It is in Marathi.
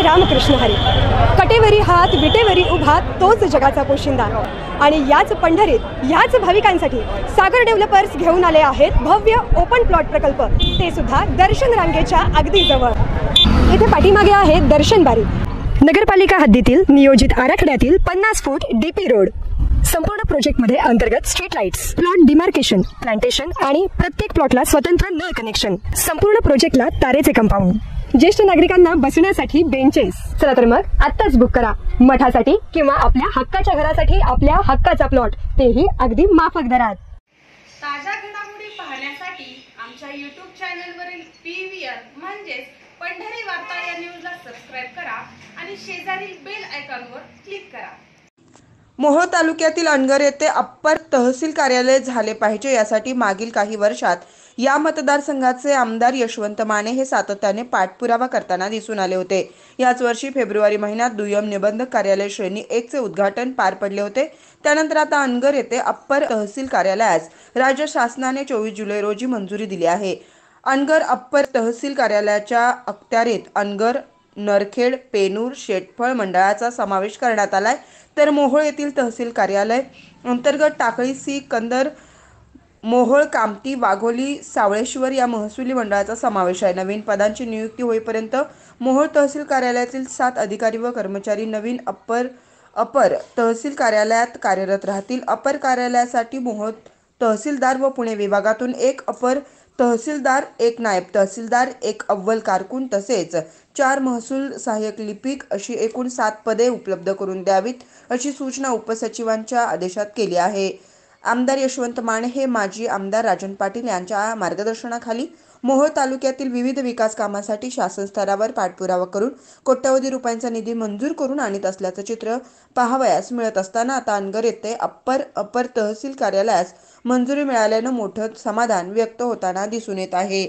रामकृष्ण हरी. कटेवरी हात विटेवरी उभा तोच जगाचा पोशिंदा. आणि याच पंढरीत याच भाविकांसाठी सागर डेव्हलपर्स घेऊन आले आहेत भव्य ओपन प्लॉट प्रकल्प, ते सुद्धा दर्शन रांगेच्या अगदी जवळ. इथे पाठीमागे आहे दर्शन बारी. नगरपालिका हद्दीतील नियोजित आराखड्यातील 50 फूट डीपी रोड. संपूर्ण प्रोजेक्टमध्ये अंतर्गत street lights, plot demarcation, plantation आणि प्रत्येक प्लॉटला स्वतंत्र नळ कनेक्शन. संपूर्ण प्रोजेक्टला तारेचे कंपाऊंड. ज्येष्ठ नागरिकांना बसण्यासाठी बेंचेस. चला तर मग आत्ताच बुक करा मठासाठी किंवा आपल्या हक्काच्या घरासाठी आपल्या हक्काचा प्लॉट, तेही अगदी माफक दरात. ताज्या घडामोडी पाहण्यासाठी आमच्या YouTube चॅनलवरील PVR म्हणजेच पंढरी वार्ता या न्यूजला सबस्क्राइब करा आणि शेजारील बेल आयकॉनवर क्लिक करा. मोहोळ तालुक्यातील अनगर येथे अप्पर तहसील कार्यालय झाले पाहिजे यासाठी मागील काही वर्षात या मतदारसंघाचे आमदार यशवंत माने हे सातत्याने पाठपुरावा करताना दिसून आले होते. याच वर्षी फेब्रुवारी महिन्यात दुय्यम निबंधक कार्यालय श्रेणी 1 चे उद्घाटन पार पडले होते. त्यानंतर आता अनगर येथे अप्पर तहसील कार्यालयास राज्य शासनाने 24 जुलै रोजी मंजुरी दिली आहे. अनगर अप्पर तहसील कार्यालयाच्या अखत्यारीत अनगर, नरखेड, पेनूर, शेटफळ मंडळाचा समावेश करण्यात आलाय. तर मोहोळ येथील तहसील कार्यालय अंतर्गत टाकळी, सी, कंदर, मोहोळ, कामती, वाघोली, सावळेश्वर या महसुली मंडळाचा समावेश आहे. नवीन पदांची नियुक्ती होईपर्यंत मोहोळ तहसील कार्यालयातील 7 अधिकारी व कर्मचारी नवीन अपर तहसील कार्यालयात कार्यरत राहतील. अपर कार्यालयासाठी मोहोळ तहसीलदार व पुणे विभागातून 1 अपर तहसीलदार, 1 नायब तहसीलदार, 1 अव्वल कारकून तसेच 4 महसूल सहाय्यक लिपिक अशी एकूण 7 पदे उपलब्ध करून द्यावीत अशी सूचना उपसचिवांच्या आदेशात केली आहे. आमदार यशवंत माने हे माजी आमदार राजन पाटील यांच्या मार्गदर्शनाखाली मोहोळ तालुक्यातील विविध विकास कामांसाठी शासन स्तरावर पाठपुरावा करून कोट्यवधी रुपयांचा निधी मंजूर करून आणत असल्याचं चित्र पाहावयास मिळत असताना आता अनगर येथे अपर तहसील कार्यालयास मंजुरी मिळाल्यानं मोठं समाधान व्यक्त होताना दिसून येत आहे.